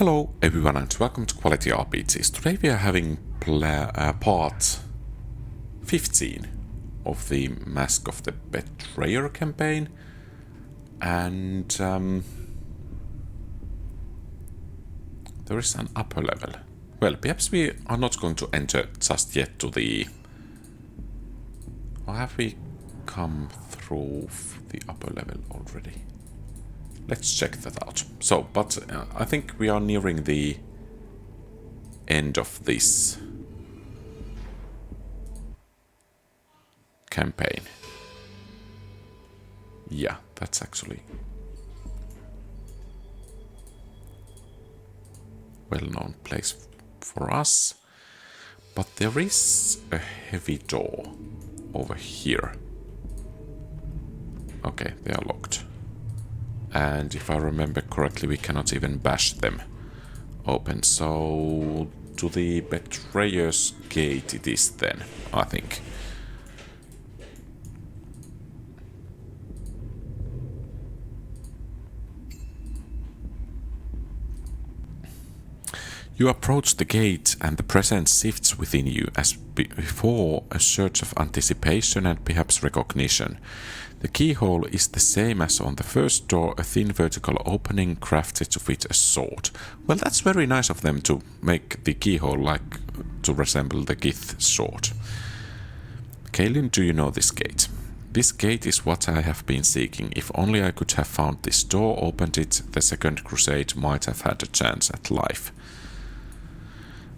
Hello everyone and welcome to QualityRPGs. Today we are having part 15 of the Mask of the Betrayer campaign, and there is an upper level. Well, perhaps we are not going to enter just yet to the... Or have we come through the upper level already? Let's check that out. So, but I think we are nearing the end of this campaign. Yeah, that's actually well-known place for us. But there is a heavy door over here. Okay, they are locked. And if I remember correctly, we cannot even bash them open. So, to the Betrayer's Gate it is then, I think. You approach the gate and the presence shifts within you as before, a surge of anticipation and perhaps recognition. The keyhole is the same as on the first door, a thin vertical opening crafted to fit a sword. Well, that's very nice of them to make the keyhole like to resemble the Gith sword. Kaelin, do you know this gate? This gate is what I have been seeking. If only I could have found this door, opened it, the Second Crusade might have had a chance at life.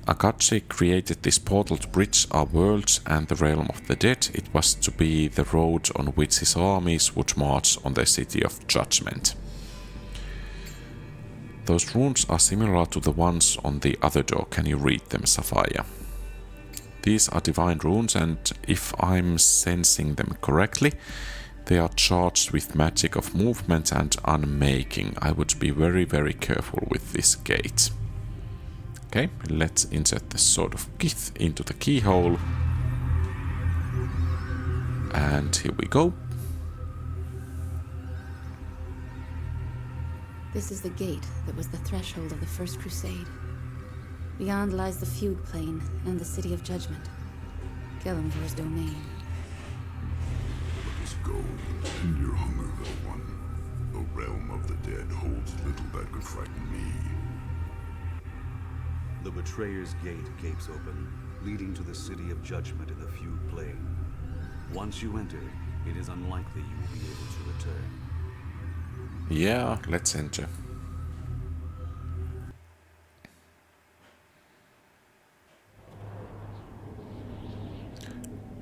Akachi created this portal to bridge our worlds and the realm of the dead. It was to be the road on which his armies would march on the City of Judgment. Those runes are similar to the ones on the other door. Can you read them, Sapphire? These are divine runes, and if I'm sensing them correctly, they are charged with magic of movement and unmaking. I would be very, very careful with this gate. Okay, let's insert the Sword of Gith into the keyhole. And here we go. This is the gate that was the threshold of the First Crusade. Beyond lies the Fugue Plain and the City of Judgment, Kelemvor's domain. Let us go, end your hunger, little one. The realm of the dead holds little that could frighten me. The Betrayer's Gate gapes open, leading to the City of Judgment in the Fugue Plain. Once you enter, it is unlikely you will be able to return. Yeah, let's enter.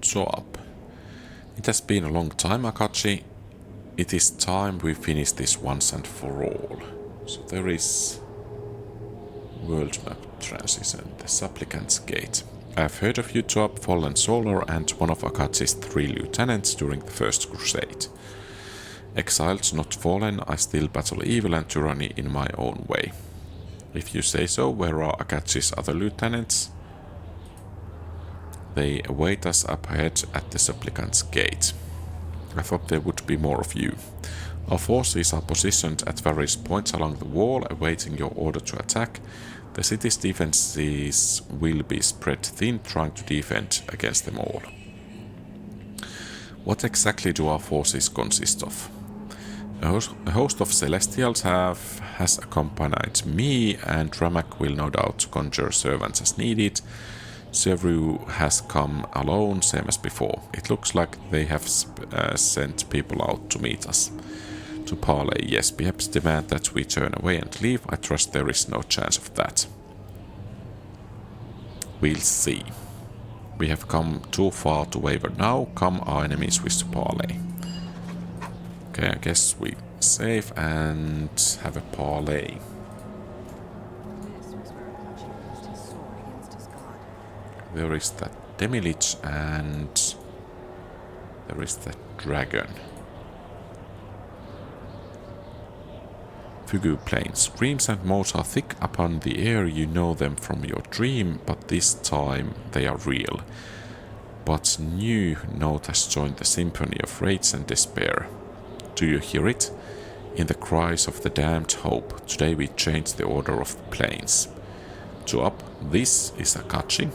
So up. It has been a long time, Akachi. It is time we finish this once and for all. So there is world map transition, the Supplicant's Gate. I have heard of you, Joab, Fallen Solar, and one of Akachi's 3 lieutenants during the First Crusade. Exiled, not fallen, I still battle evil and tyranny in my own way. If you say so, where are Akachi's other lieutenants? They await us up ahead at the Supplicant's Gate. I thought there would be more of you. Our forces are positioned at various points along the wall, awaiting your order to attack. The city's defenses will be spread thin, trying to defend against them all. What exactly do our forces consist of? A host of Celestials has accompanied me, and Ramak will no doubt conjure servants as needed. Sevru has come alone, same as before. It looks like they have sent people out to meet us. To parley, yes, perhaps demand that we turn away and leave. I trust there is no chance of that. We'll see. We have come too far to waver now. Come, our enemies wish to parley. Okay, I guess we save and have a parley. There is that Demilich and there is that dragon. Fugue Plain. Screams and moans are thick upon the air, you know them from your dream, but this time they are real. But new note has joined the symphony of rage and despair. Do you hear it? in the cries of the damned hope, today we change the order of the planes. To up, this is Akachi.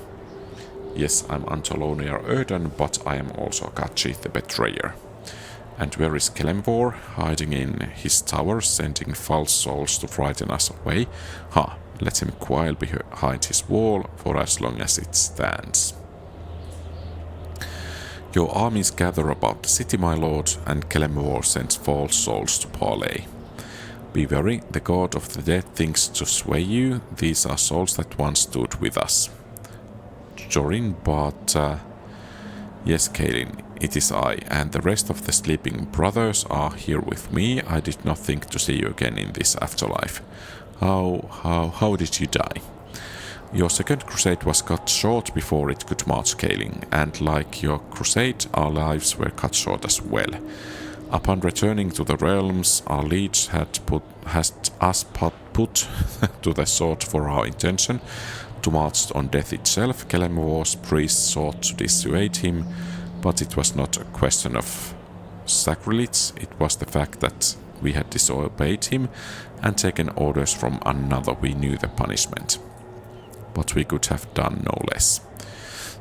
Yes, I'm Antolonia Erden, but I am also Akachi, the betrayer. And where is Kelemvor, hiding in his tower, sending false souls to frighten us away? Let him quail behind his wall for as long as it stands. Your armies gather about the city, my lord, and Kelemvor sends false souls to parley. Be wary, the god of the dead thinks to sway you. These are souls that once stood with us. Jorin, but... yes, Kaelin, it is I, and the rest of the sleeping brothers are here with me. I did not think to see you again in this afterlife. How did you die? Your second crusade was cut short before it could march, Kaelin, and like your crusade, our lives were cut short as well. Upon returning to the realms, our liege had us put to the sword for our intention to march on death itself. Kelemvor's priests sought to dissuade him, but it was not a question of sacrilege, it was the fact that we had disobeyed him and taken orders from another. We knew the punishment, but we could have done no less.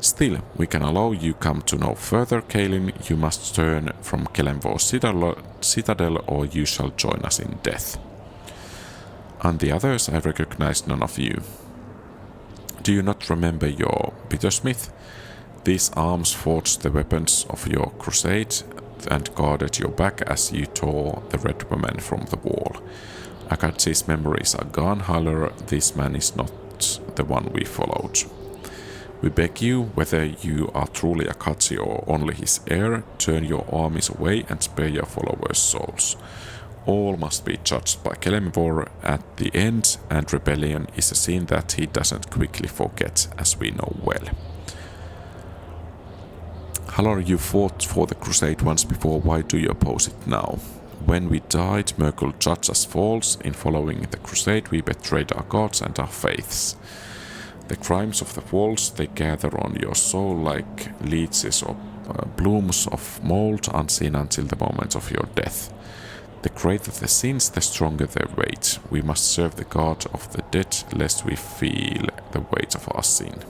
Still, we can allow you come to no further, Kaelin. You must turn from Kelemvor's citadel or you shall join us in death. And the others, I recognize none of you. Do you not remember your bittersmith? These arms forged the weapons of your crusade and guarded your back as you tore the red woman from the wall. Akachi's memories are gone, however, this man is not the one we followed. We beg you, whether you are truly Akachi or only his heir, turn your armies away and spare your followers' souls. All must be judged by Kelemvor at the end, and rebellion is a sin that he doesn't quickly forget, as we know well. Halor, you fought for the crusade once before, why do you oppose it now? When we died, Merkul judged us false. In following the crusade, we betrayed our gods and our faiths. The crimes of the false, they gather on your soul like leeches or blooms of mold, unseen until the moment of your death. The greater the sins, the stronger their weight. We must serve the god of the dead, lest we feel the weight of our sin.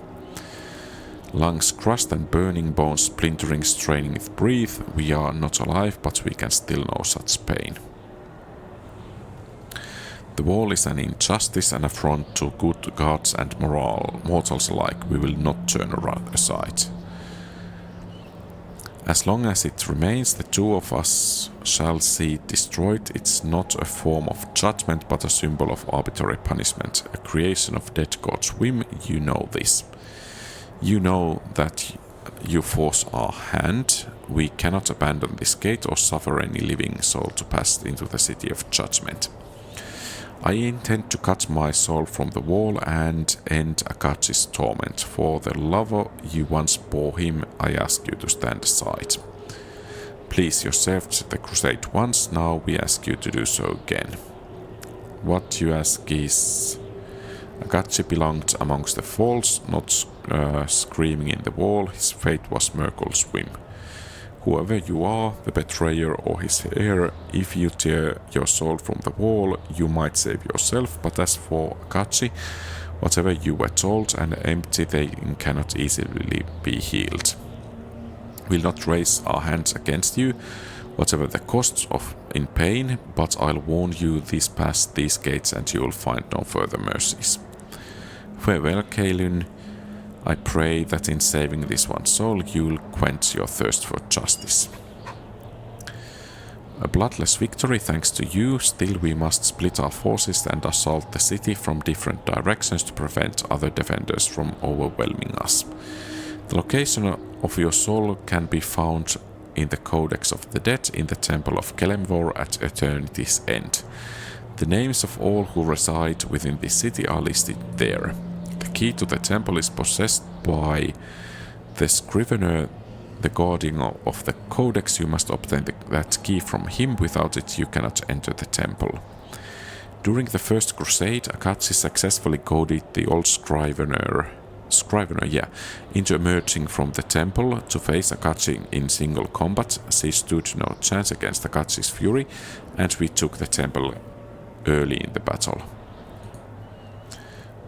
Lungs crushed and burning, bones splintering, straining to breathe. We are not alive, but we can still know such pain. The wall is an injustice, an affront to good gods and mortals alike. We will not turn aside. As long as it remains, the two of us shall see it destroyed. It's not a form of judgment, but a symbol of arbitrary punishment, a creation of dead god's whim. You know this. You know that you force our hand. We cannot abandon this gate or suffer any living soul to pass into the city of judgment. I intend to cut my soul from the wall and end Akachi's torment. For the love you once bore him, I ask you to stand aside. Please, you served the crusade once, now we ask you to do so again. What you ask is... Akachi belonged amongst the false, not screaming in the wall. His fate was Merkul's whim. Whoever you are, the betrayer or his heir, if you tear your soul from the wall, you might save yourself, but as for Akachi, whatever you were told and empty, they cannot easily be healed. We'll not raise our hands against you, whatever the cost of in pain, but I'll warn you, this past these gates and you'll find no further mercies. Farewell, Kaelin. I pray that in saving this one soul, you'll quench your thirst for justice. A bloodless victory thanks to you, still we must split our forces and assault the city from different directions to prevent other defenders from overwhelming us. The location of your soul can be found in the Codex of the Dead in the Temple of Kelemvor at Eternity's End. The names of all who reside within this city are listed there. The key to the temple is possessed by the scrivener, the guardian of the Codex. You must obtain that key from him, without it you cannot enter the temple. During the First Crusade, Akachi successfully goaded the old scrivener Scrivener, yeah, into emerging from the temple to face Akachi in single combat. She stood no chance against Akachi's fury, and we took the temple early in the battle.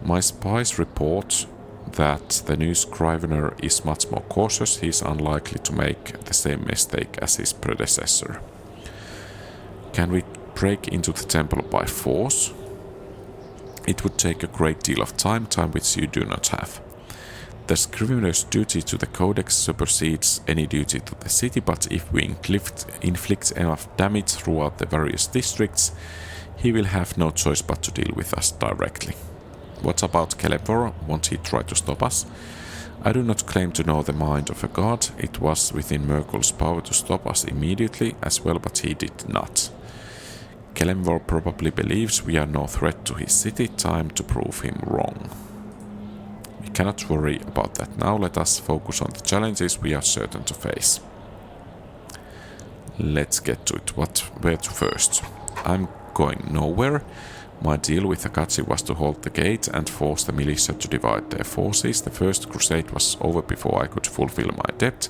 My spies report that the new Scrivener is much more cautious. He is unlikely to make the same mistake as his predecessor. Can we break into the temple by force? It would take a great deal of time which you do not have. The Scrivener's duty to the Codex supersedes any duty to the city, but if we inflict enough damage throughout the various districts, he will have no choice but to deal with us directly. What about Kelemvor? Won't he try to stop us? I do not claim to know the mind of a god. It was within Merkul's power to stop us immediately as well, but he did not. Kelemvor probably believes we are no threat to his city. Time to prove him wrong. We cannot worry about that now. Let us focus on the challenges we are certain to face. Let's get to it. Where to first? I'm going nowhere. My deal with Akachi was to hold the gate and force the militia to divide their forces. The first crusade was over before I could fulfill my debt.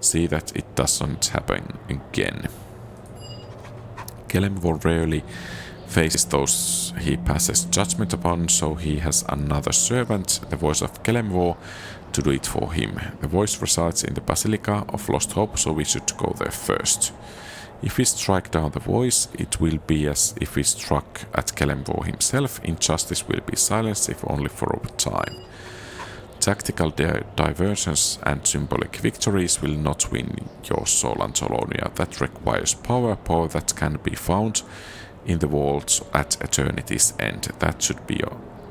See that it doesn't happen again. Kelemvor rarely faces those he passes judgment upon, so he has another servant, the voice of Kelemvor, to do it for him. The voice resides in the Basilica of Lost Hope, so we should go there first. If we strike down the voice, it will be as if we struck at Kelemvor himself. Injustice will be silenced, if only for a time. Tactical diversions and symbolic victories will not win your soul, Antolonia. That requires power that can be found in the vaults at eternity's end. That should be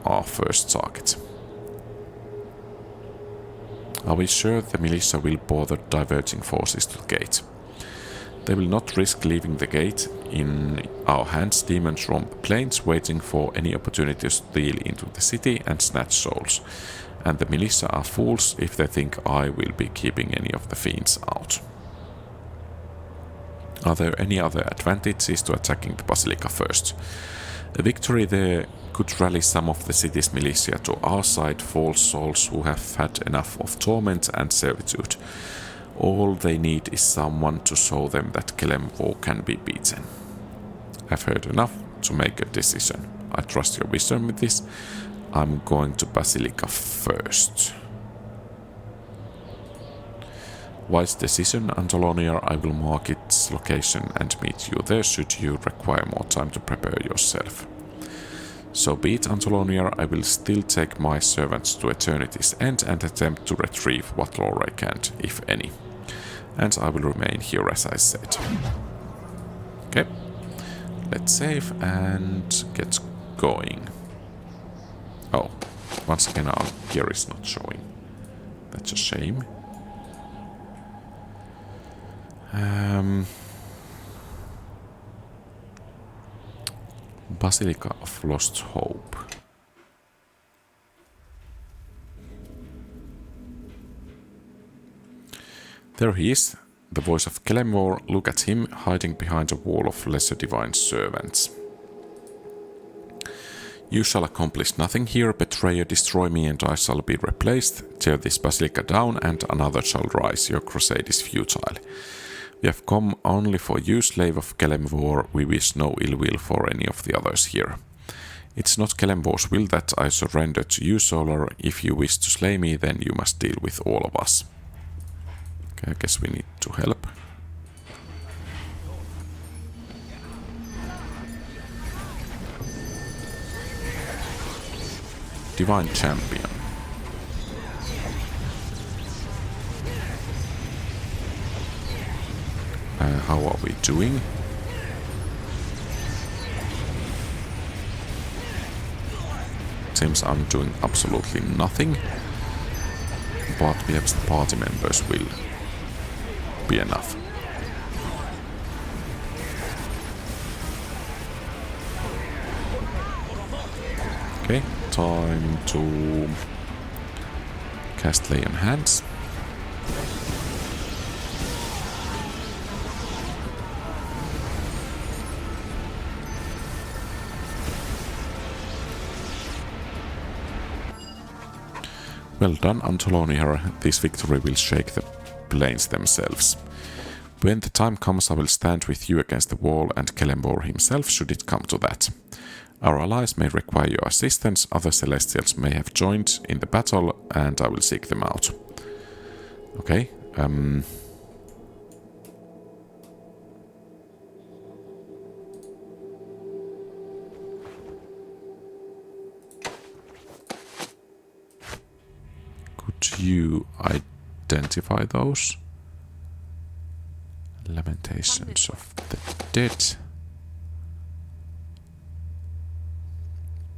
our first target. Are we sure the militia will bother diverging forces to the gate? They will not risk leaving the gate in our hands. Demons roam the plains, waiting for any opportunity to steal into the city and snatch souls. And the militia are fools if they think I will be keeping any of the fiends out. Are there any other advantages to attacking the Basilica first? A victory there could rally some of the city's militia to our side, false souls who have had enough of torment and servitude. All they need is someone to show them that Kelemvor can be beaten. I've heard enough to make a decision. I trust your wisdom with this. I'm going to Basilica first. Wise decision, Antolonia. I will mark its location and meet you there should you require more time to prepare yourself. So be it, Antolonia. I will still take my servants to eternity's end and attempt to retrieve what lore I can, if any. And I will remain here as I said. Okay. Let's save and get going. Oh, once again our gear is not showing. That's a shame. Basilica of Lost Hope. There he is, the voice of Kelemvor. Look at him, hiding behind a wall of lesser divine servants. You shall accomplish nothing here, betrayer, destroy me, and I shall be replaced. Tear this Basilica down, and another shall rise. Your crusade is futile. We have come only for you, slave of Kelemvor. We wish no ill will for any of the others here. It's not Kelemvor's will that I surrender to you, Solar. If you wish to slay me, then you must deal with all of us. Okay, I guess we need to help. Divine Champion. How are we doing? Seems I'm doing absolutely nothing, but perhaps the party members will be enough. Okay, time to cast Lay on Hands. Well done, Antolonier. This victory will shake the plains themselves. When the time comes, I will stand with you against the wall and Kelemvor himself should it come to that. Our allies may require your assistance, other Celestials may have joined in the battle, and I will seek them out. Okay, could you identify those? Lamentations of the Dead.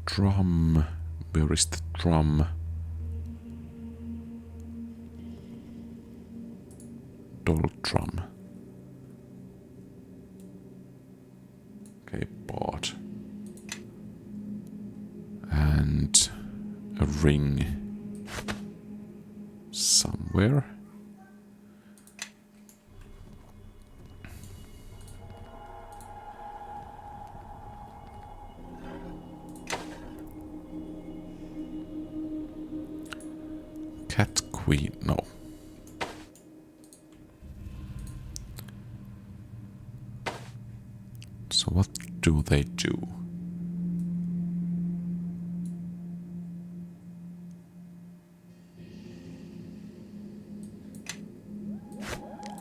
Drum. Where is the drum? Doldrum. Okay, bought. And a ring somewhere. Cat Queen, no. So what do they do?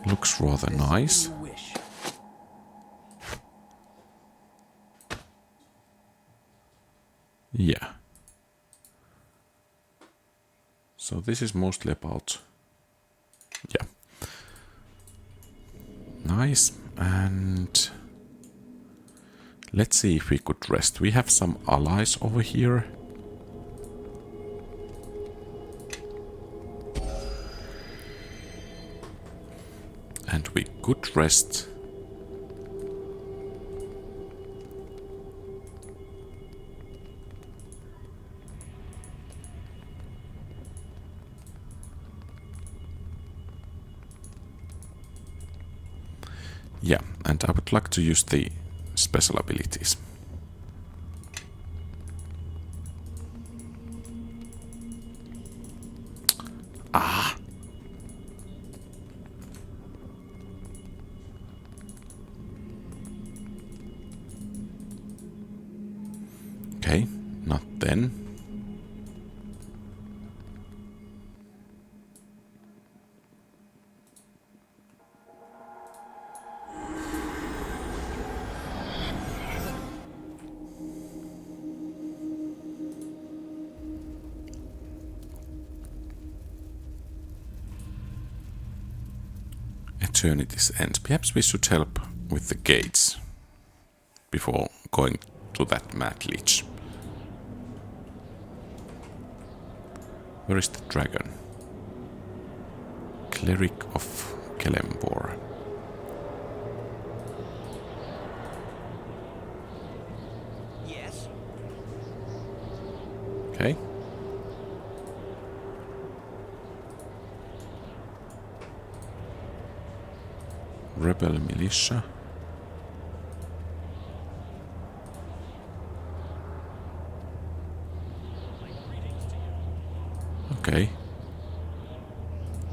Looks rather nice. Yeah. So this is mostly about... yeah. Nice. And... let's see if we could rest. We have some allies over here. And we could rest. Yeah, and I would like to use the special abilities. Ah! Okay, not then. Eternity's End. Perhaps we should help with the gates before going to that Mad Lich. Where is the dragon? Cleric of Kelemvor. Yes. Okay. Rebel militia. Okay.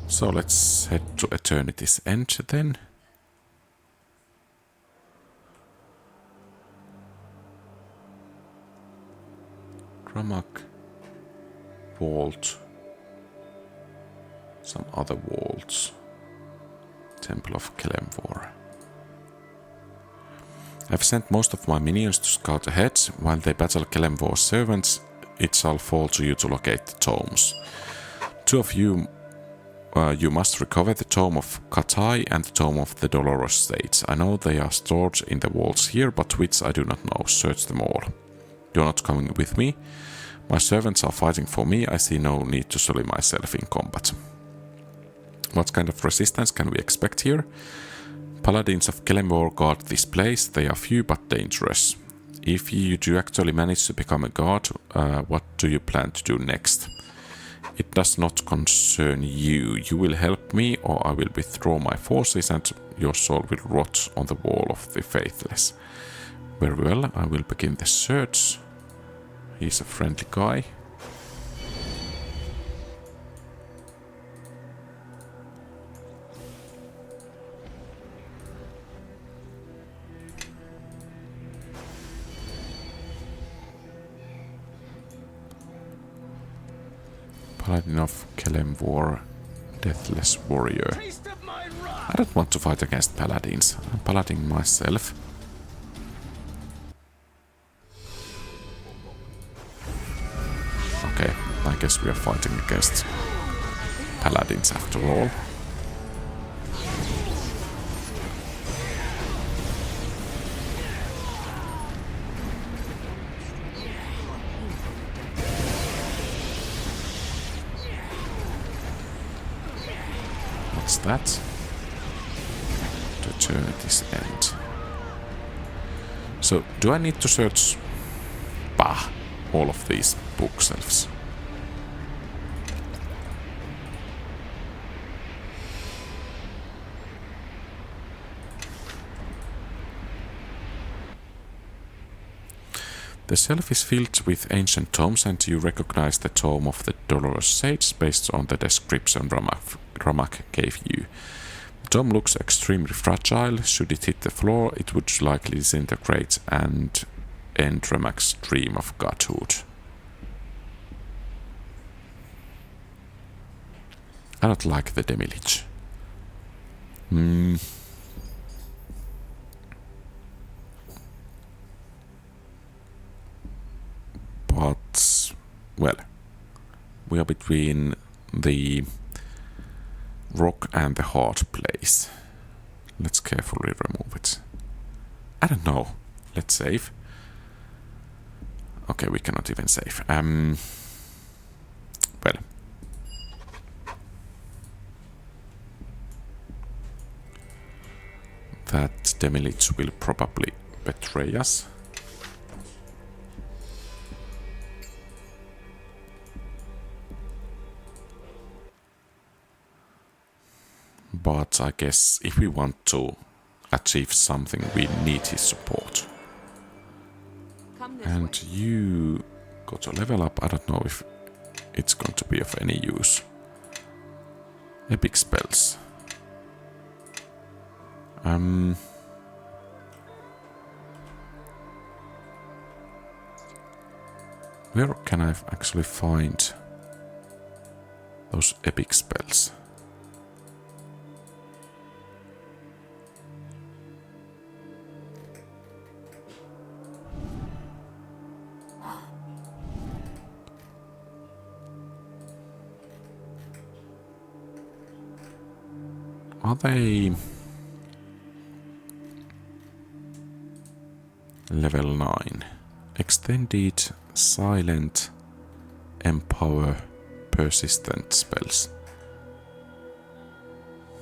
So let's head to Eternity's End then. Dramak. Vault. Some other vaults. Temple of Kelemvor. I've sent most of my minions to scout ahead. While they battle Kelemvor's servants, it shall fall to you to locate the tomes. Two of you must recover the Tome of Katai and the Tome of the Dolorous States. I know they are stored in the vaults here, but which I do not know. Search them all. You're not coming with me. My servants are fighting for me. I see no need to sully myself in combat. What kind of resistance can we expect here? Paladins of Kelemvor guard this place. They are few but dangerous. If you do actually manage to become a god, what do you plan to do next? It does not concern you. You will help me, or I will withdraw my forces and your soul will rot on the wall of the Faithless. Very well, I will begin the search. He's a friendly guy. Paladin of Kelemvor, Deathless Warrior. I don't want to fight against paladins. I'm paladin myself. Okay, I guess we are fighting against paladins after all. What's that? To turn this end. So, do I need to search all of these bookshelves? The shelf is filled with ancient tomes, and you recognize the tome of the Dolorous Sage based on the description Ramak gave you. The tome looks extremely fragile. Should it hit the floor, it would likely disintegrate and end Ramak's dream of godhood. I don't like the Demi-Lich. But, well, we are between the rock and the hard place. Let's carefully remove it. I don't know. Let's save. Okay, we cannot even save. Well. That Demi-Lich will probably betray us. But I guess if we want to achieve something, we need his support. And you got a level up. I don't know if it's going to be of any use. Epic spells. Where can I actually find those epic spells? Are they level 9? Extended, silent, empower, persistent spells.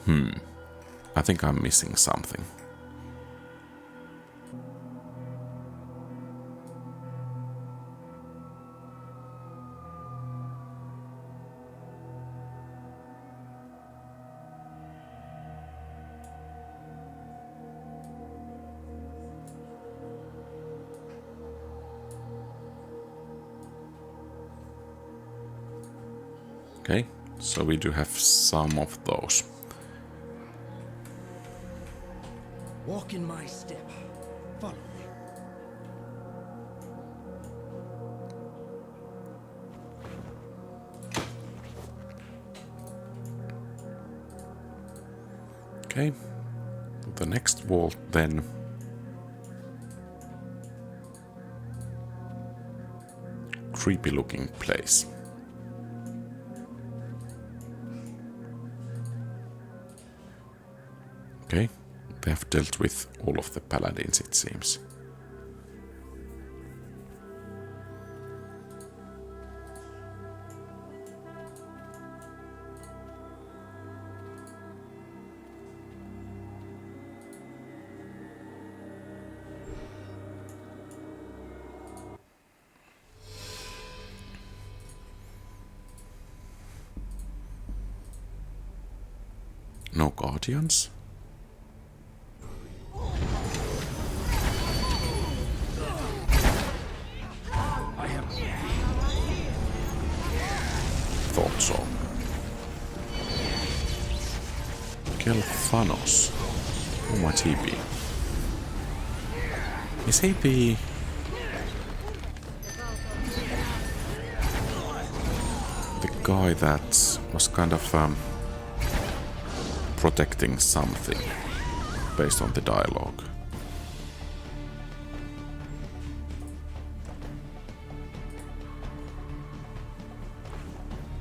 I think I'm missing something. Okay, so we do have some of those. Walk in my step. Follow me. Okay, the next vault then. Creepy looking place. Okay, they have dealt with all of the paladins, it seems. No guardians? Thought so. Kelfanos. Who might he be? Is he the... the guy that was kind of protecting something based on the dialogue.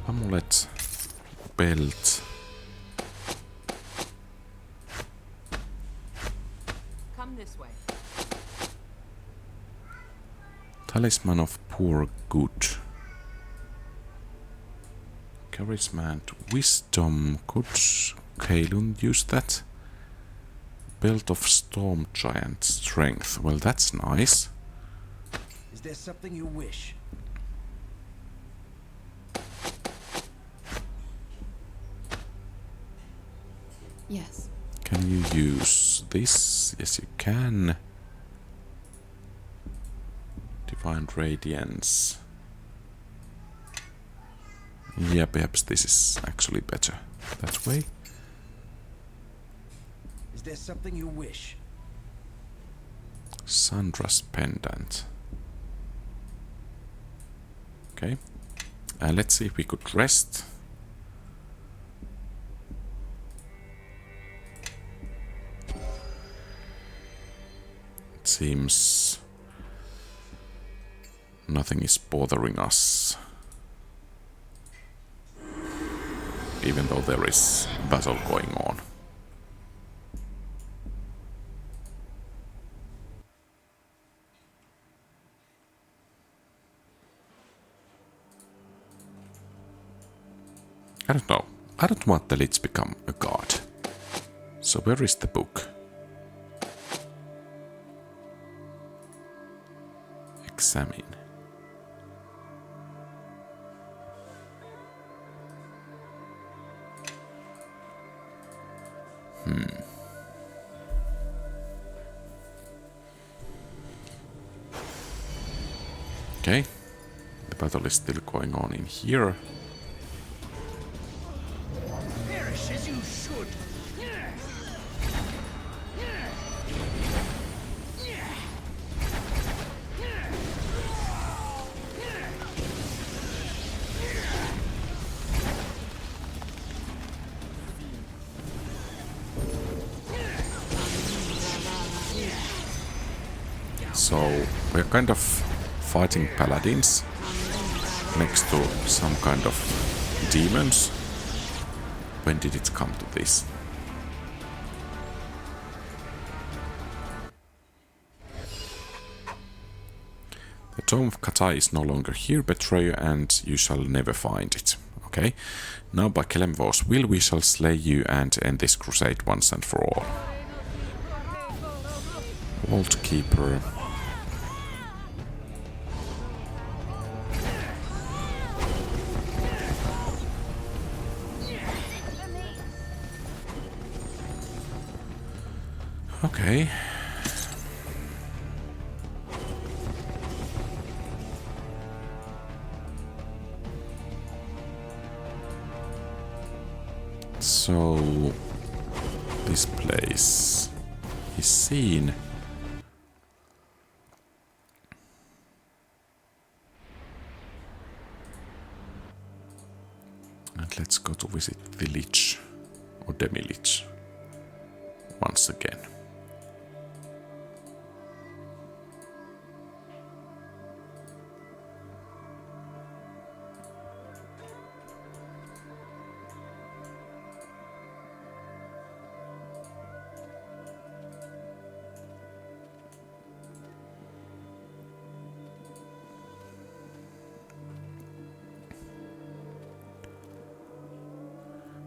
Amulet, belt. Come this way. Talisman of poor good. Charisma and wisdom. Could Kalun use that? Belt of storm giant strength. Well, that's nice. Is there something you wish? Yes. Can you use this? Yes, you can. Divine Radiance. Yeah, perhaps this is actually better that way. Is there something you wish? Sandra's Pendant. Okay. Let's see if we could rest. It seems nothing is bothering us. Even though there is battle going on. I don't know. I don't want the Lich become a god. So where is the book? Examine. Okay. The battle is still going on in here. Perish as you should. So we're kind of fighting paladins next to some kind of demons. When did it come to this? The Tome of Katai is no longer here, betrayer, and you shall never find it. Okay, now by Kelemvor's will we shall slay you and end this crusade once and for all. Vault Keeper. Okay. So this place is seen. And let's go to visit the Lich or Demi-Lich once again.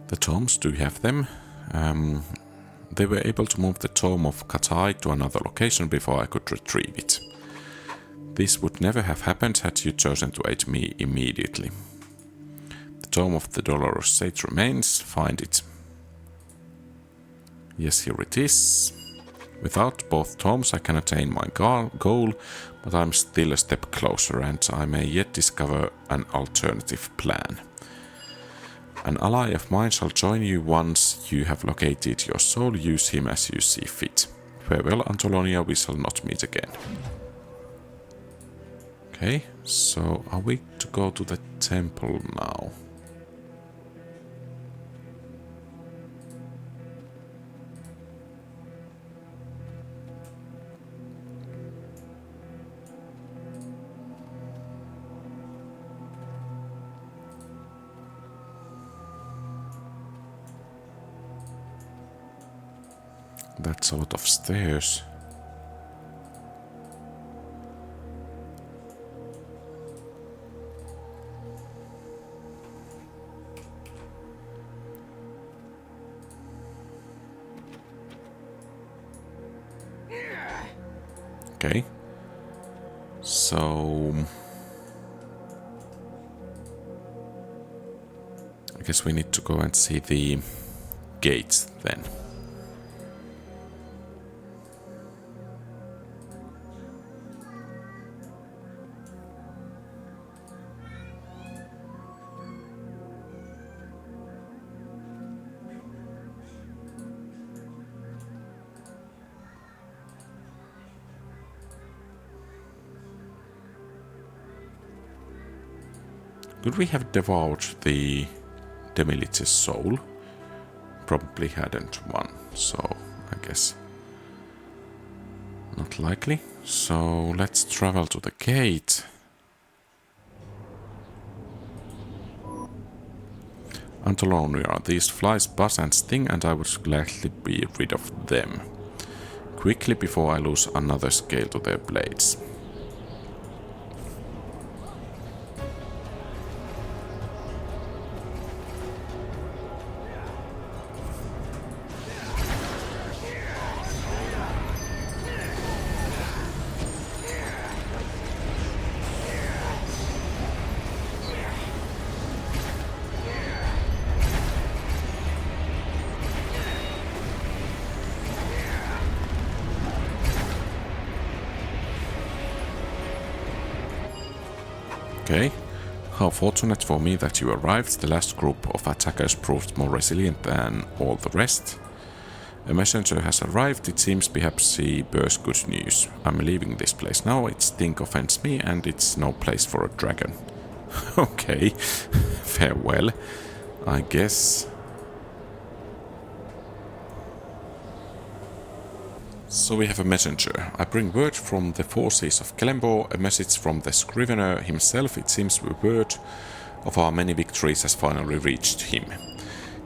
The tomes, do you have them? They were able to move the Tome of Katai to another location before I could retrieve it. This would never have happened had you chosen to aid me immediately. The Tome of the Dolorous Sage remains. Find it. Yes, here it is. Without both tomes I can attain my goal, but I'm still a step closer and I may yet discover an alternative plan. An ally of mine shall join you once you have located your soul. Use him as you see fit. Farewell, Antolonia, we shall not meet again. Okay, So, are we to go to the temple now? That's a lot of stairs. Okay. So I guess we need to go and see the gates then. Could we have devoured the Demilich's soul? Probably hadn't one, so I guess not likely. So let's travel to the gate. Antolonia, these flies buzz and sting, and I would gladly be rid of them quickly before I lose another scale to their blades. Okay. How fortunate for me that you arrived. The last group of attackers proved more resilient than all the rest. A messenger has arrived. It seems perhaps he bears good news. I'm leaving this place now. Its stink offends me and it's no place for a dragon. Okay. Farewell, I guess. So we have a messenger. I bring word from the forces of Kelemvor, a message from the Scrivener himself. It seems the word of our many victories has finally reached him.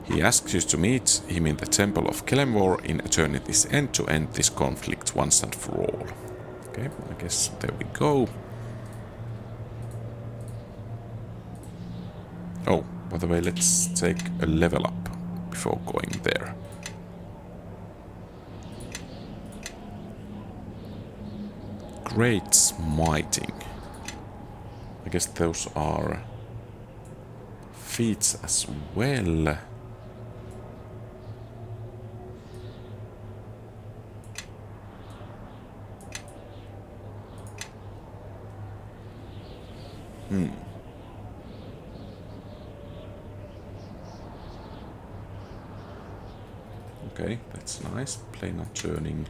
He asks you to meet him in the temple of Kelemvor in Eternity's End to end this conflict once and for all. Okay, I guess there we go. Oh, by the way, let's take a level up before going there. Great smiting. I guess those are feats as well. Okay, that's nice. Planar turning.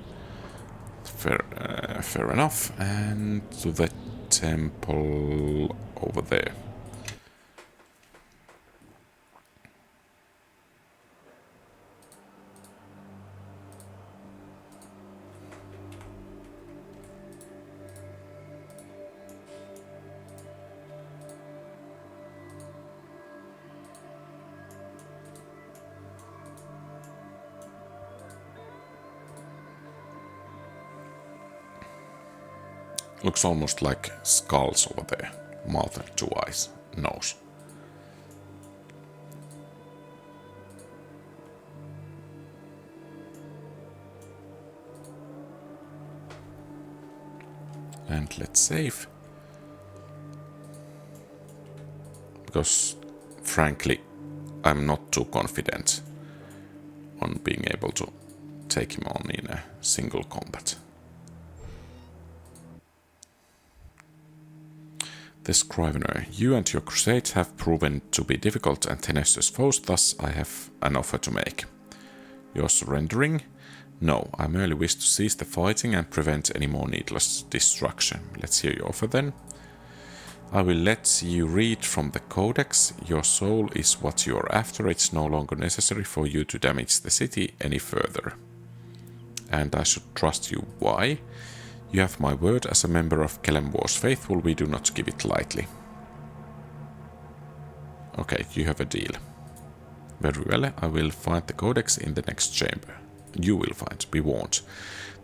Fair enough. And to the temple over there. Looks almost like skulls over there. Mouth and two eyes. Nose. And let's save. Because, frankly, I'm not too confident on being able to take him on in a single combat. The Scrivener, you and your crusades have proven to be difficult and tenacious foes, thus I have an offer to make. You're surrendering? No, I merely wish to cease the fighting and prevent any more needless destruction. Let's hear your offer then. I will let you read from the codex. Your soul is what you're after. It's no longer necessary for you to damage the city any further. And I should trust you. Why? You have my word as a member of Kelemvor's faithful. We do not give it lightly. Okay, you have a deal. Very well, I will find the codex in the next chamber. You will find, be warned.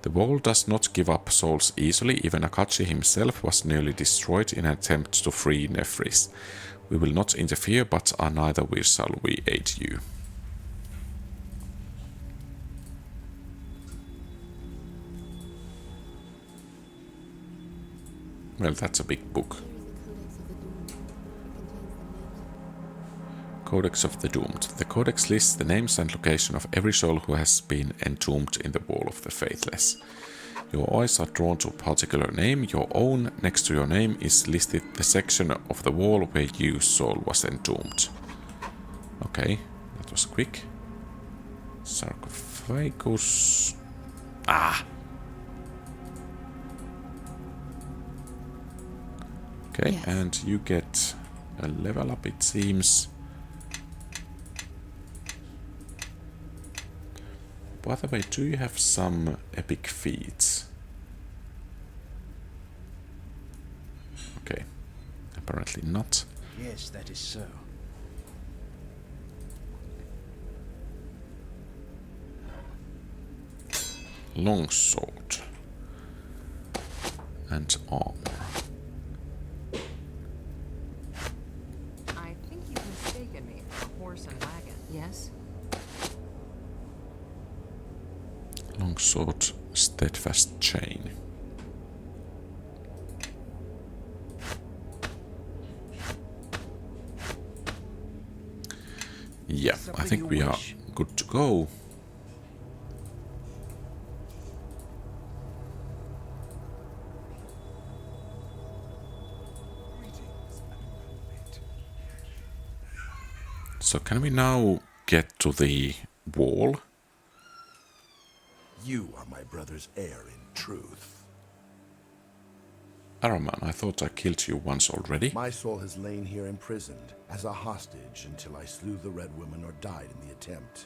The wall does not give up souls easily. Even Akachi himself was nearly destroyed in an attempt to free Nefris. We will not interfere, but neither shall we aid you. Well, that's a big book. Codex of the Doomed. The Codex lists the names and location of every soul who has been entombed in the Wall of the Faithless. Your eyes are drawn to a particular name, your own. Next to your name is listed the section of the wall where your soul was entombed. Okay, that was quick. Sarcophagus. Ah! Okay, yes. And you get a level up, it seems. By the way, do you have some epic feats? Okay, apparently not. Yes, that is so. Longsword and armor. I think you've mistaken me for a horse and wagon. Yes? Longsword, steadfast chain. Yeah, I think we are good to go. So can we now get to the wall? You are my brother's heir in truth. Araman, I thought I killed you once already. My soul has lain here imprisoned as a hostage until I slew the Red Woman or died in the attempt.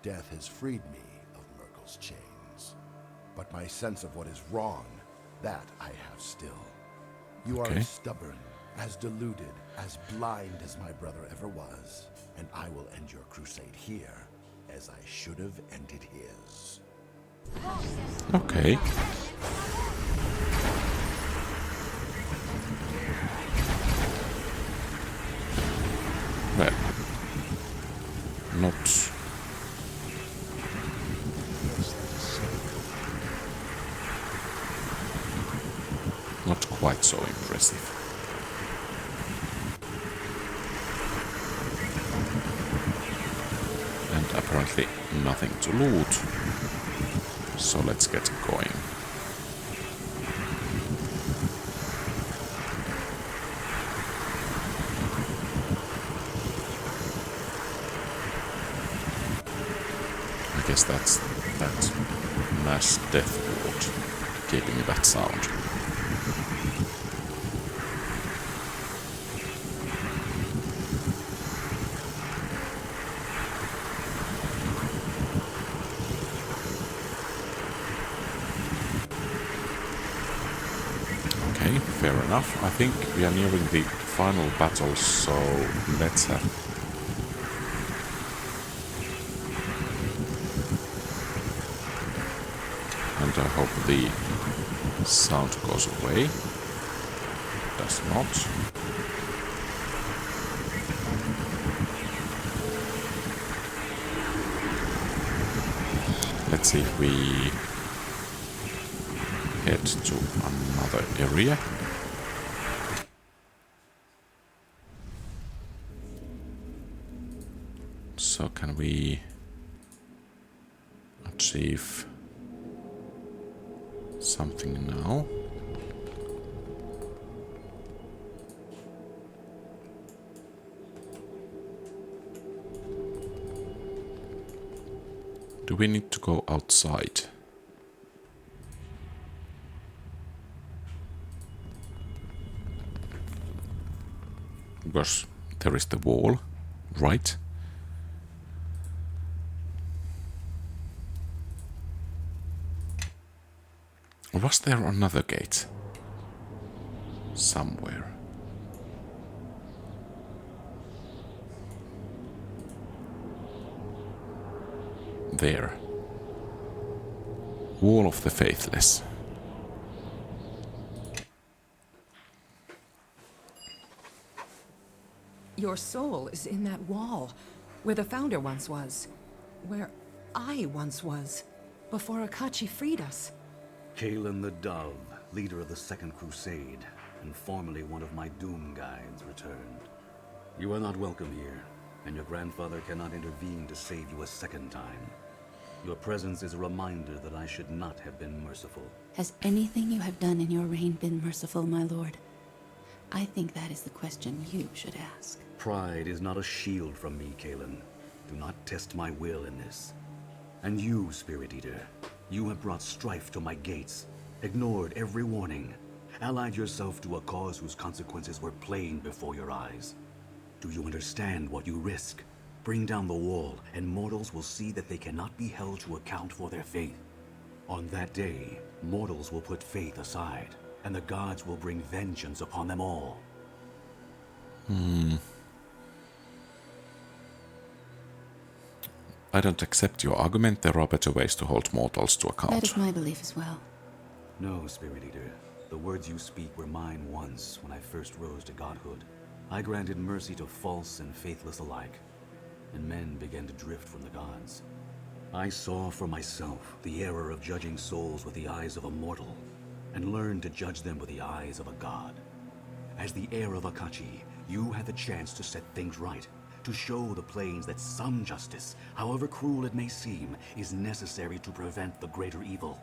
Death has freed me of Myrkle's chains. But my sense of what is wrong, that I have still. You are as stubborn, as deluded, as blind as my brother ever was. And I will end your crusade here, as I should have ended his. Okay. Well, not quite so impressive. And apparently nothing to loot. So let's get going. I guess that's that mass death ward keeping that sound. Okay, fair enough. I think we are nearing the final battle, so let's have... And I hope the sound goes away. Does not. Let's see if we head to another area. So can we achieve something now? Do we need to go outside? because there is the wall, right? Or was there another gate? Somewhere. There. Wall of the Faithless. Your soul is in that wall, where the Founder once was. Where I once was, before Akachi freed us. Kalen the Dove, leader of the Second Crusade, and formerly one of my Doom Guides, returned. You are not welcome here, and your grandfather cannot intervene to save you a second time. Your presence is a reminder that I should not have been merciful. Has anything you have done in your reign been merciful, my lord? I think that is the question you should ask. Pride is not a shield from me, Kalen. Do not test my will in this. And you, Spirit Eater, you have brought strife to my gates, ignored every warning, allied yourself to a cause whose consequences were plain before your eyes. Do you understand what you risk? Bring down the wall, and mortals will see that they cannot be held to account for their faith. On that day, mortals will put faith aside, and the gods will bring vengeance upon them all. I don't accept your argument. There are better ways to hold mortals to account. That is my belief as well. No, Spirit Eater. The words you speak were mine once when I first rose to godhood. I granted mercy to false and faithless alike, and men began to drift from the gods. I saw for myself the error of judging souls with the eyes of a mortal, and learned to judge them with the eyes of a god. As the heir of Akachi, you had the chance to set things right, to show the plains that some justice, however cruel it may seem, is necessary to prevent the greater evil.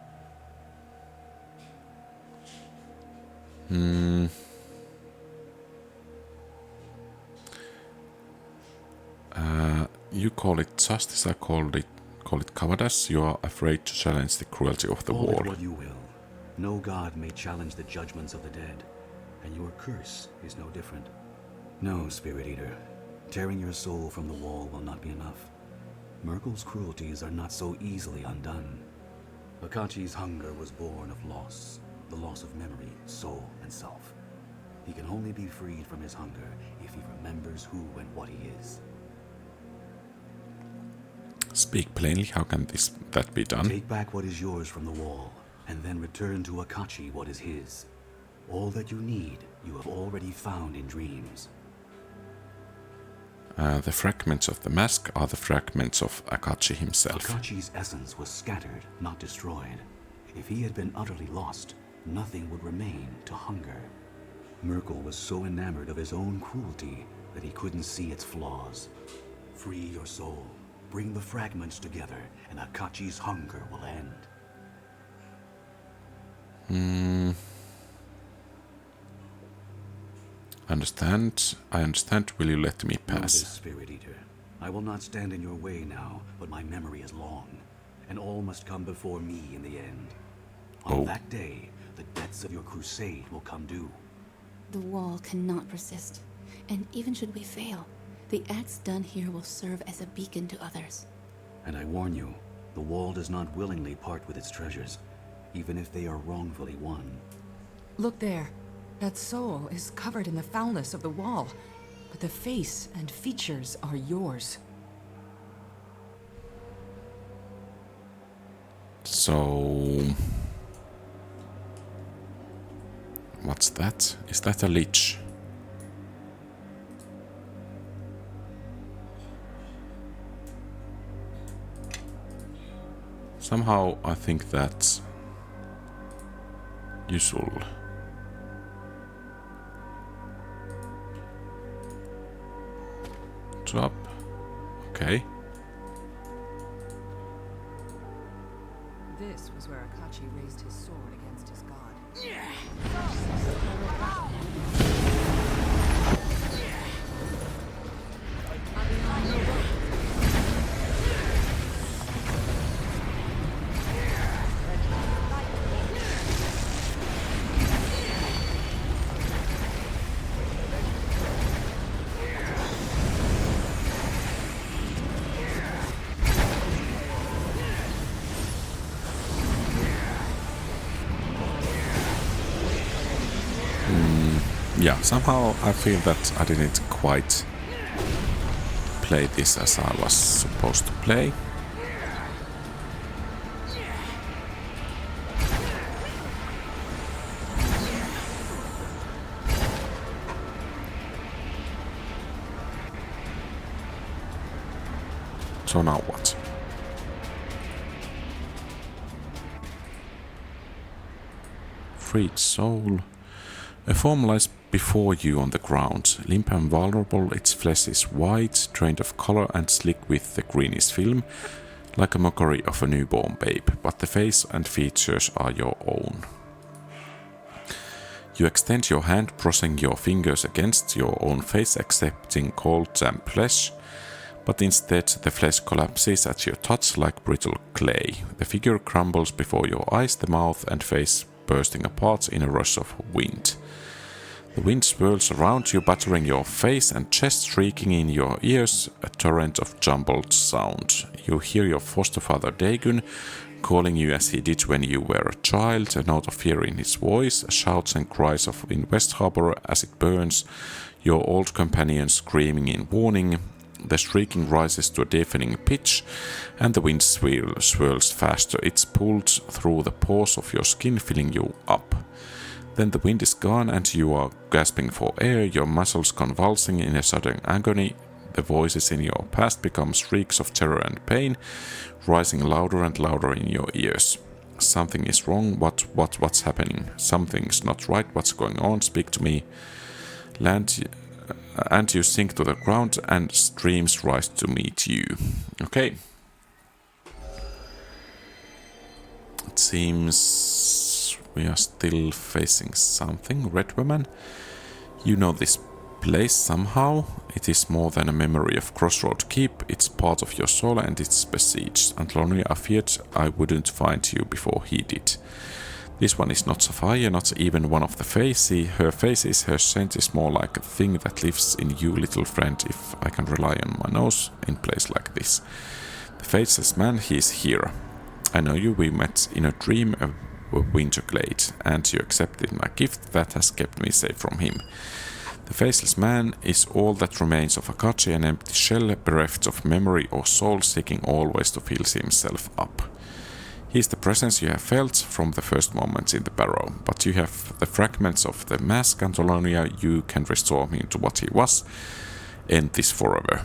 You call it justice, I call it cowardice. You are afraid to challenge the cruelty of the Call wall. it what you will. No god may challenge the judgments of the dead, and your curse is no different. No, Spirit Eater. Tearing your soul from the wall will not be enough. Myrkul's cruelties are not so easily undone. Akachi's hunger was born of loss, the loss of memory, soul, and self. He can only be freed from his hunger if he remembers who and what he is. Speak plainly, how can that be done? Take back what is yours from the wall, and then return to Akachi what is his. All that you need, you have already found in dreams. The fragments of the mask are the fragments of Akachi himself. Akachi's essence was scattered, not destroyed. If he had been utterly lost, nothing would remain to hunger. Myrkul was so enamored of his own cruelty that he couldn't see its flaws. Free your soul, bring the fragments together, and Akachi's hunger will end. I understand. Will you let me Know pass? this, Spirit Eater. I will not stand in your way now, but my memory is long, and all must come before me in the end. On that day, the debts of your crusade will come due. The wall cannot persist, and even should we fail, the acts done here will serve as a beacon to others. And I warn you, the wall does not willingly part with its treasures, even if they are wrongfully won. Look there. That soul is covered in the foulness of the wall, but the face and features are yours. So... what's that? Is that a lich? Somehow I think that's useful. Drop. Okay. This was where Akachi raised his sword against his god. Yeah, somehow I feel that I didn't quite play this as I was supposed to play. So now what? Freed soul. A form lies before you on the ground, limp and vulnerable. Its flesh is white, drained of color and slick with the greenish film, like a mockery of a newborn babe, but the face and features are your own. You extend your hand, pressing your fingers against your own face, accepting cold damp flesh, but instead the flesh collapses at your touch like brittle clay. The figure crumbles before your eyes, the mouth and face bursting apart in a rush of wind. The wind swirls around you, battering your face and chest, shrieking in your ears, a torrent of jumbled sound. You hear your foster father Dagon calling you as he did when you were a child, a note of fear in his voice, shouts and cries of in West Harbor as it burns, your old companion screaming in warning. The shrieking rises to a deafening pitch, and the wind swirls faster. It's pulled through the pores of your skin, filling you up. Then the wind is gone, and you are gasping for air, your muscles convulsing in a sudden agony. The voices in your past become shrieks of terror and pain, rising louder and louder in your ears. Something is wrong. What's happening? Something's not right. What's going on? Speak to me. And you sink to the ground, and streams rise to meet you. Okay. It seems we are still facing something. Red Woman, you know this place somehow. It is more than a memory of Crossroad Keep. It's part of your soul and it's besieged. Antlonia, I feared I wouldn't find you before he did. This one is not Sapphire, not even one of the Faces. Her faces, her scent is more like a thing that lives in you, little friend, if I can rely on my nose in place like this. The Faceless man, he is here. I know you, we met in a dream, a winter glade, and you accepted my gift that has kept me safe from him. The Faceless man is all that remains of Akachi, an empty shell, bereft of memory or soul, seeking always to fill himself up. He is the presence you have felt from the first moments in the barrow, but you have the fragments of the mask, Antolonia. You can restore him to what he was. End this forever.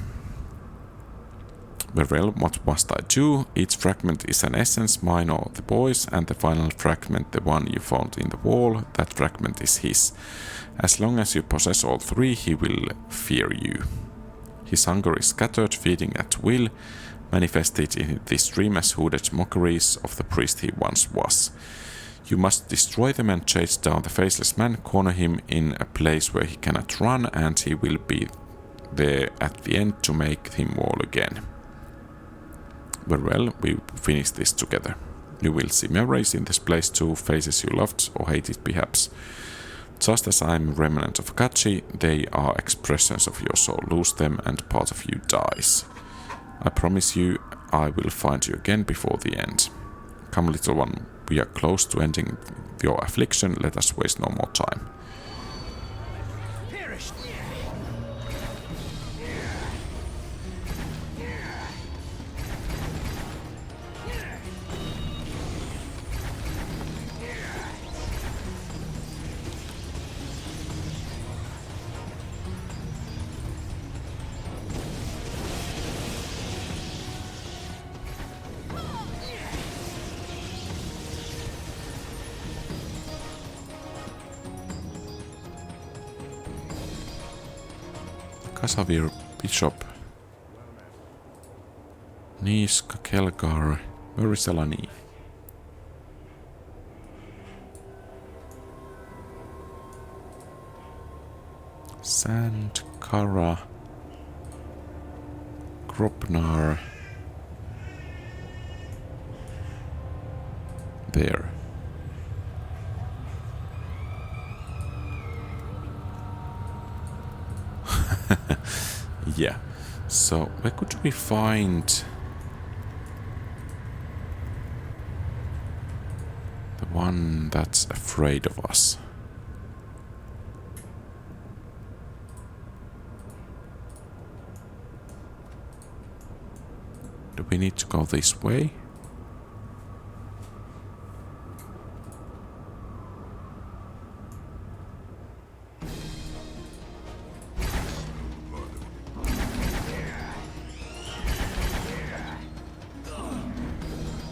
Well, what must I do? Each fragment is an essence, mine or the boy's, and the final fragment, the one you found in the wall, that fragment is his. As long as you possess all three, he will fear you. His hunger is scattered, feeding at will, manifested in this dream as hooded mockeries of the priest he once was. You must destroy them and chase down the Faceless man, corner him in a place where he cannot run, and he will be there at the end to make him whole again. Well, we finish this together. You will see memories in this place too, faces you loved or hated perhaps. Just as I'm a remnant of Akachi, they are expressions of your soul. Lose them and part of you dies. I promise you, I will find you again before the end. Come, little one, we are close to ending your affliction. Let us waste no more time. Kasavir, Bishop, Niska, Kelgar, where is Elani? Sandkara, Gropnar, there. Yeah, so where could we find the one that's afraid of us? Do we need to go this way?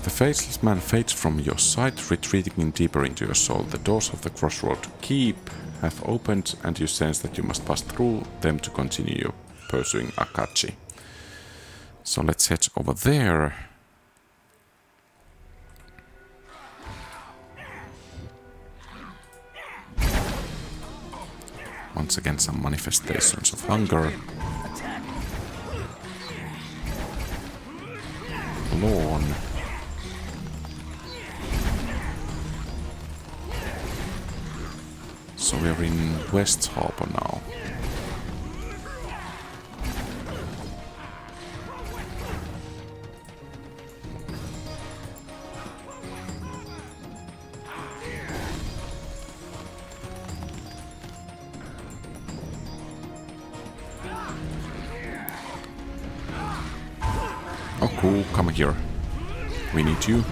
The Faithless man fades from your sight, retreating deeper into your soul. The doors of the crossroad keep have opened, and you sense that you must pass through them to continue pursuing Akachi. So let's head over there. Once again, some manifestations of hunger. Lawn. So we are in West Harbor now. Oh cool, come here. We need you.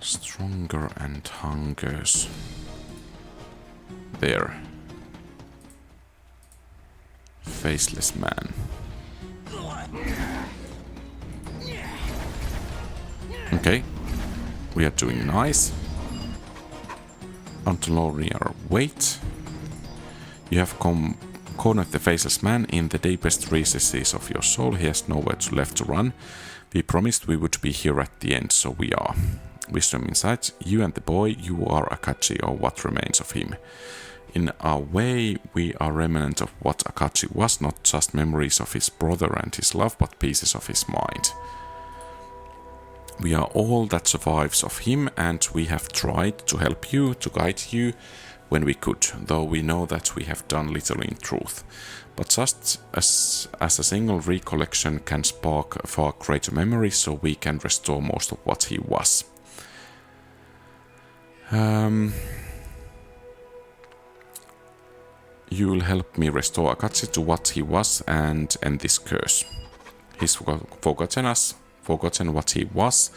Stronger and hungers. There. Faceless man. Okay. We are doing nice. Antoloniar, wait. You have cornered the Faceless man in the deepest recesses of your soul. He has nowhere left to run. We promised we would be here at the end, so we are. Wisdom insight, you and the boy, you are Akachi, or what remains of him. In our way, we are remnant of what Akachi was, not just memories of his brother and his love, but pieces of his mind. We are all that survives of him, and we have tried to help you, to guide you when we could, though we know that we have done little in truth. But just as a single recollection can spark a far greater memory, so we can restore most of what he was. You will help me restore Akachi to what he was and end this curse. He's forgotten what he was,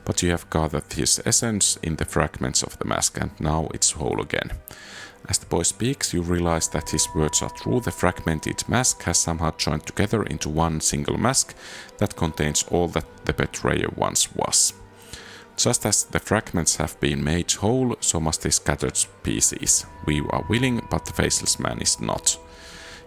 but you have gathered his essence in the fragments of the mask, and now it's whole again. As the boy speaks, you realize that his words are true. The fragmented mask has somehow joined together into one single mask that contains all that the betrayer once was. Just as the fragments have been made whole, so must the scattered pieces. We are willing, but the Faceless man is not.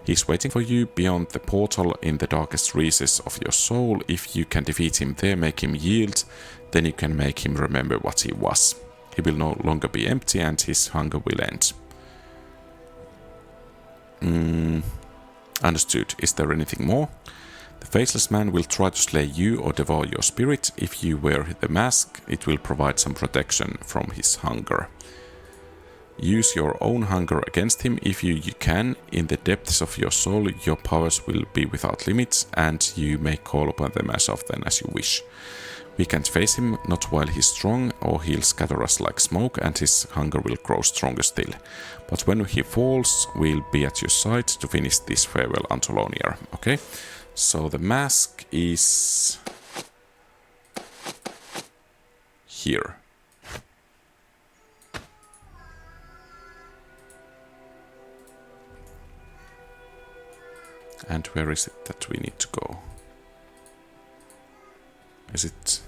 He's waiting for you beyond the portal in the darkest recesses of your soul. If you can defeat him there, make him yield, then you can make him remember what he was. He will no longer be empty, and his hunger will end. Understood. Is there anything more? The Faceless man will try to slay you or devour your spirit. If you wear the mask, it will provide some protection from his hunger. Use your own hunger against him if you can. In the depths of your soul, your powers will be without limits, and you may call upon them as often as you wish. We can't face him, not while he's strong, or he'll scatter us like smoke, and his hunger will grow stronger still. But when he falls, we'll be at your side to finish this farewell Antoloniar. Okay, so the mask is here. And where is it that we need to go? Is it...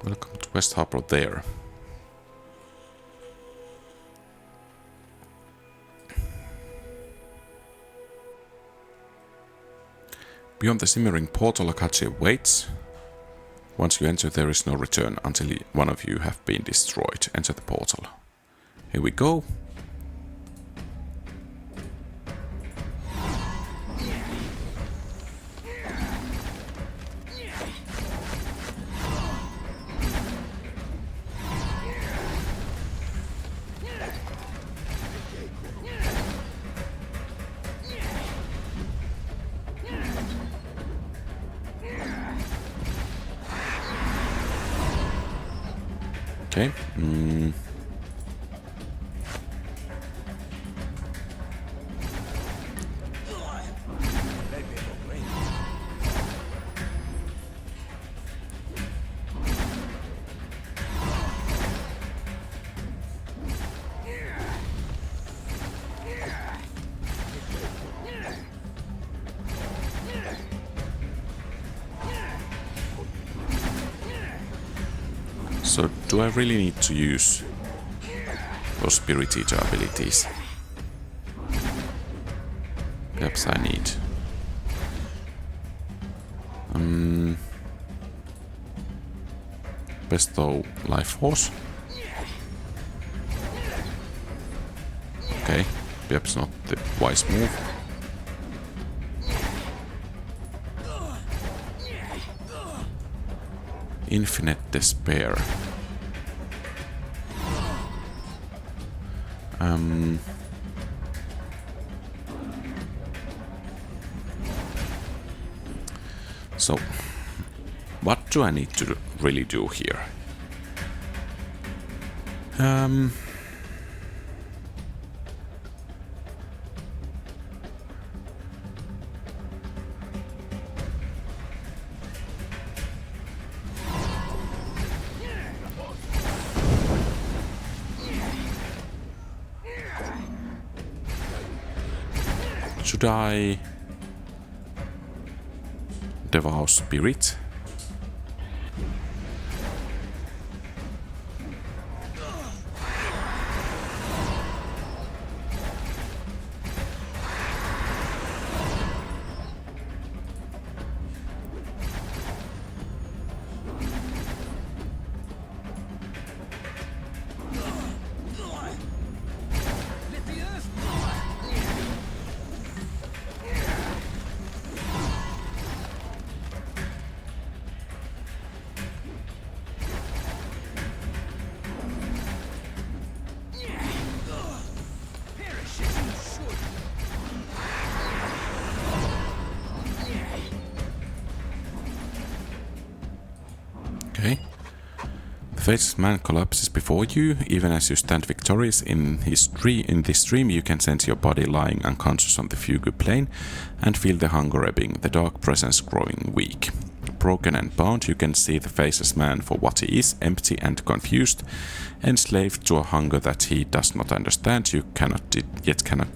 Welcome to West Harbor there. Beyond the simmering portal, Akachi waits. Once you enter, there is no return until one of you have been destroyed. Enter the portal. Here we go. Okay. So, do I really need to use those Spirit Eater abilities? Perhaps I need. Bestow Life Force. Okay, perhaps not the wise move. Infinite Despair. So, what do I need to really do here? Should I devour spirit? Okay. The Faithless man collapses before you. Even as you stand victorious in this dream, you can sense your body lying unconscious on the fugue plane and feel the hunger ebbing, the dark presence growing weak. Broken and bound, you can see the Faceless man for what he is, empty and confused, enslaved to a hunger that he does not understand, you cannot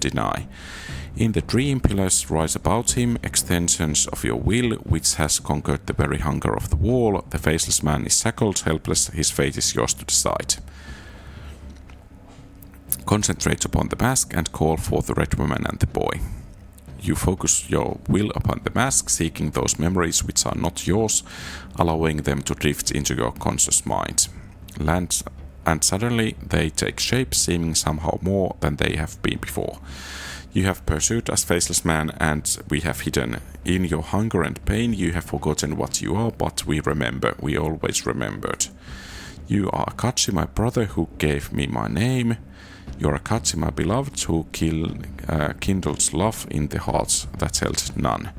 deny. In the dream, pillars rise about him, extensions of your will, which has conquered the very hunger of the wall. The Faceless man is shackled, helpless, his fate is yours to decide. Concentrate upon the mask and call for the red woman and the boy. You focus your will upon the mask, seeking those memories which are not yours, allowing them to drift into your conscious mind. And suddenly they take shape, seeming somehow more than they have been before. You have pursued as Faceless man, and we have hidden. In your hunger and pain, you have forgotten what you are, but we remember. We always remembered. You are Akachi, my brother, who gave me my name. You are Akachi, my beloved, who kindles love in the hearts that held none.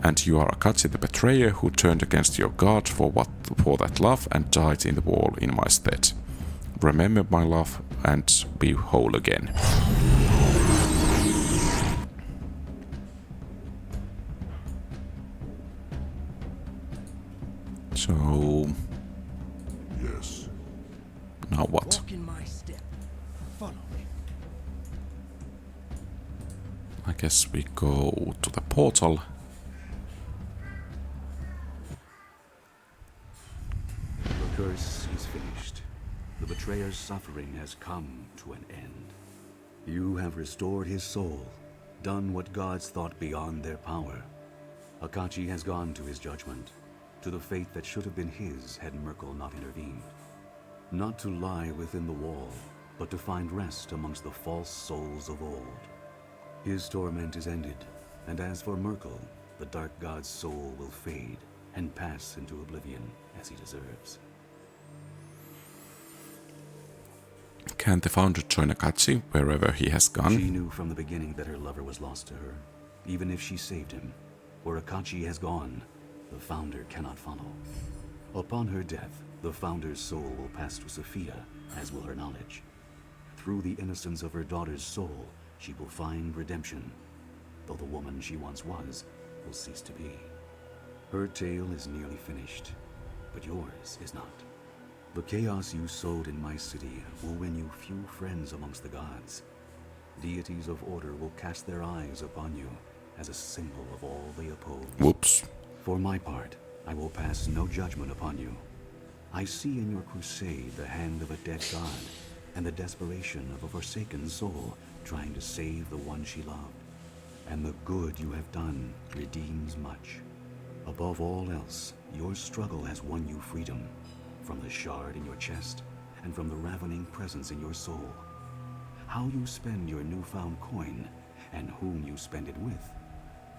And you are Akachi, the betrayer, who turned against your God for that love and died in the wall in my stead. Remember my love and be whole again. So, Yes. now what? Walk in my step. Follow me. I guess we go to the portal. The curse is finished. The betrayer's suffering has come to an end. You have restored his soul, done what gods thought beyond their power. Akachi has gone to his judgment, to the fate that should have been his had Merkel not intervened. Not to lie within the wall, but to find rest amongst the false souls of old. His torment is ended, and as for Myrkul, the dark god's soul will fade and pass into oblivion as he deserves. Can the founder join Akachi wherever he has gone? She knew from the beginning that her lover was lost to her, even if she saved him. Where Akachi has gone, the founder cannot follow. Upon her death, the founder's soul will pass to Sophia, as will her knowledge. Through the innocence of her daughter's soul, she will find redemption, though the woman she once was will cease to be. Her tale is nearly finished, but yours is not. The chaos you sowed in my city will win you few friends amongst the gods. Deities of order will cast their eyes upon you as a symbol of all they oppose. Whoops. For my part, I will pass no judgment upon you. I see in your crusade the hand of a dead god and the desperation of a forsaken soul trying to save the one she loved. And the good you have done redeems much. Above all else, your struggle has won you freedom, from the shard in your chest and from the ravening presence in your soul. How you spend your newfound coin and whom you spend it with,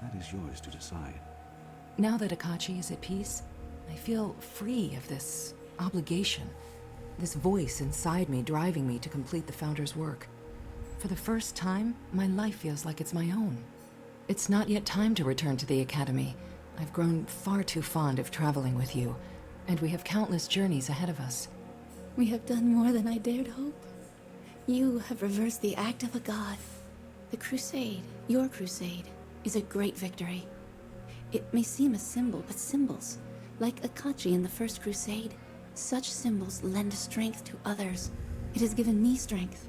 that is yours to decide. Now that Akachi is at peace, I feel free of this obligation, this voice inside me driving me to complete the Founder's work. For the first time, my life feels like it's my own. It's not yet time to return to the Academy. I've grown far too fond of traveling with you, and we have countless journeys ahead of us. We have done more than I dared hope. You have reversed the act of a god. The crusade, your crusade, is a great victory. It may seem a symbol, but symbols, like Akachi in the First Crusade, such symbols lend strength to others. It has given me strength.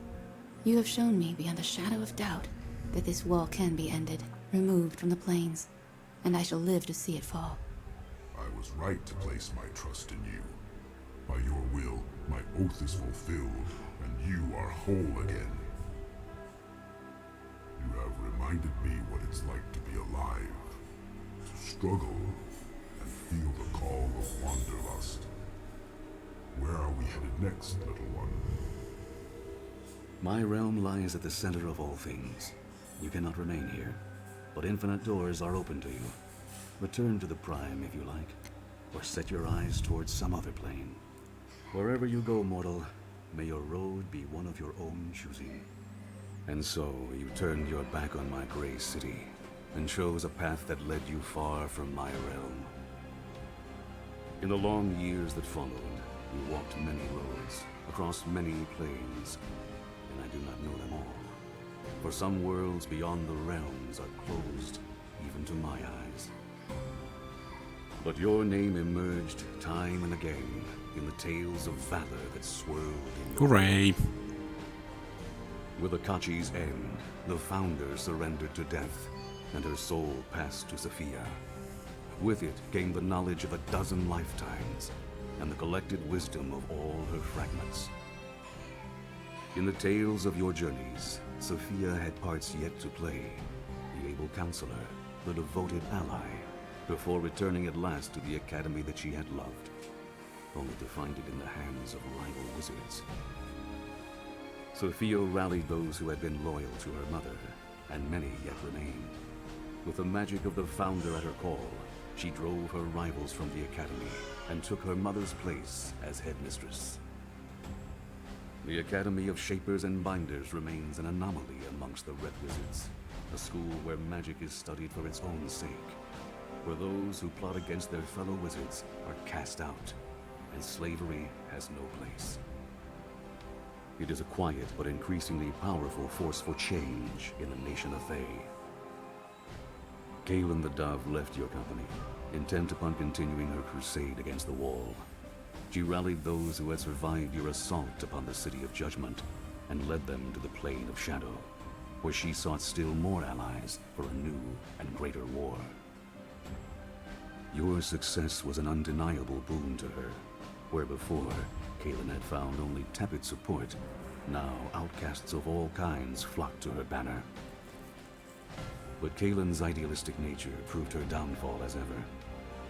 You have shown me beyond a shadow of doubt that this wall can be ended, removed from the plains, and I shall live to see it fall. I was right to place my trust in you. By your will, my oath is fulfilled, and you are whole again. You have reminded me what it's like to be alive, to struggle, and feel the call of wanderlust. Where are we headed next, little one? My realm lies at the center of all things. You cannot remain here, but infinite doors are open to you. Return to the Prime if you like, or set your eyes towards some other plane. Wherever you go, mortal, may your road be one of your own choosing. And so you turned your back on my gray city, and chose a path that led you far from my realm. In the long years that followed, you walked many roads, across many plains, and I do not know them all. For some worlds beyond the realms are closed, even to my eyes. But your name emerged time and again in the tales of valor that swirled in your Hooray! With Akachi's end, the Founder surrendered to death, and her soul passed to Sophia. With it came the knowledge of a dozen lifetimes, and the collected wisdom of all her fragments. In the tales of your journeys, Sophia had parts yet to play, the able counselor, the devoted ally, before returning at last to the academy that she had loved, only to find it in the hands of rival wizards. Sophia rallied those who had been loyal to her mother, and many yet remained. With the magic of the Founder at her call, she drove her rivals from the academy and took her mother's place as headmistress. The Academy of Shapers and Binders remains an anomaly amongst the Red Wizards, a school where magic is studied for its own sake, where those who plot against their fellow wizards are cast out, and slavery has no place. It is a quiet but increasingly powerful force for change in the nation of Fae. Kaelin the Dove left your company, intent upon continuing her crusade against the Wall. She rallied those who had survived your assault upon the City of Judgment and led them to the Plane of Shadow, where she sought still more allies for a new and greater war. Your success was an undeniable boon to her, where before, Kaelin had found only tepid support. Now outcasts of all kinds flocked to her banner. But Kaelin's idealistic nature proved her downfall as ever.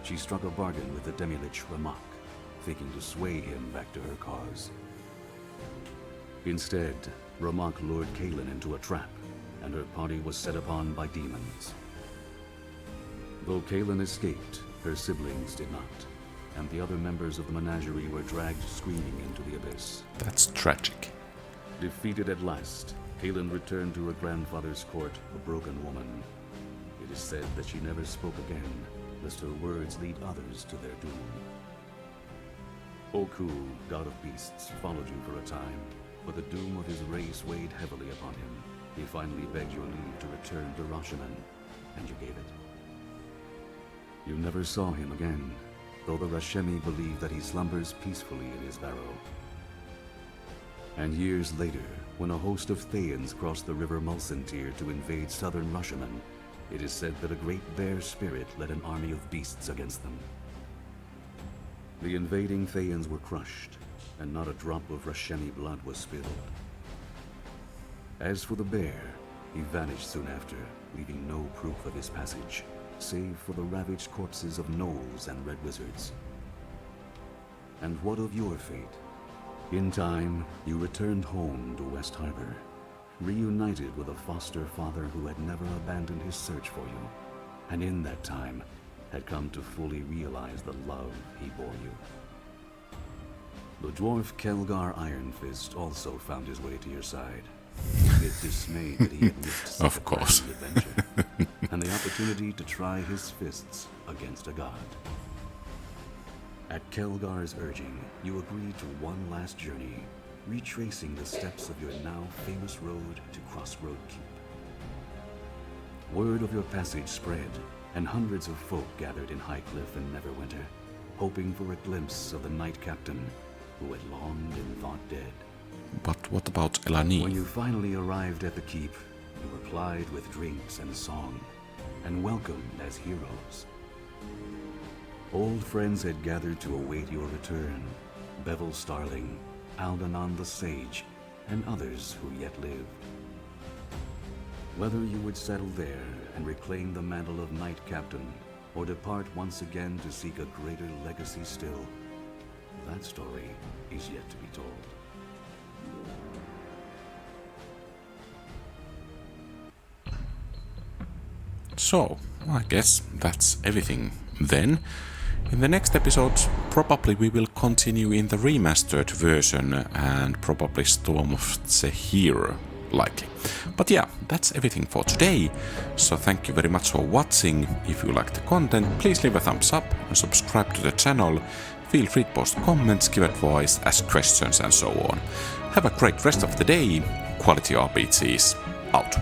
She struck a bargain with the demi-lich Ramak, thinking to sway him back to her cause. Instead, Ramak lured Kaelin into a trap, and her party was set upon by demons. Though Kaelin escaped, her siblings did not, and the other members of the menagerie were dragged screaming into the abyss. That's tragic. Defeated at last, Kaelin returned to her grandfather's court, a broken woman. It is said that she never spoke again, lest her words lead others to their doom. Oku, god of beasts, followed you for a time, but the doom of his race weighed heavily upon him. He finally begged your leave to return to Rashomon, and you gave it. You never saw him again, though the Rashemi believe that he slumbers peacefully in his barrow. And years later, when a host of Thayans crossed the river Mulsantir to invade southern Rashomon, it is said that a great bear spirit led an army of beasts against them. The invading Thayans were crushed, and not a drop of Rashemi blood was spilled. As for the bear, he vanished soon after, leaving no proof of his passage, save for the ravaged corpses of gnolls and red wizards. And what of your fate? In time, you returned home to West Harbor, reunited with a foster father who had never abandoned his search for you, and in that time had come to fully realize the love he bore you. The dwarf Kelgar Ironfist also found his way to your side, amid dismay that he had missed such Of a course. grand adventure, and the opportunity to try his fists against a god. At Kelgar's urging, you agreed to one last journey, retracing the steps of your now famous road to Crossroad Keep. Word of your passage spread, and hundreds of folk gathered in Highcliff and Neverwinter, hoping for a glimpse of the Knight Captain, who had long been thought dead. But what about When Elani? you finally arrived at the keep, you were plied with drinks and song, and welcomed as heroes. Old friends had gathered to await your return, Bevel Starling, Aldanon the Sage, and others who yet lived. Whether you would settle there and reclaim the mantle of Knight Captain, or depart once again to seek a greater legacy still, that story is yet to be told. So, I guess that's everything then. In the next episode, probably we will continue in the remastered version and probably Storm of Zehir, likely. But yeah, that's everything for today. So thank you very much for watching. If you like the content, please leave a thumbs up and subscribe to the channel. Feel free to post comments, give advice, ask questions and so on. Have a great rest of the day. QualityRPGs out.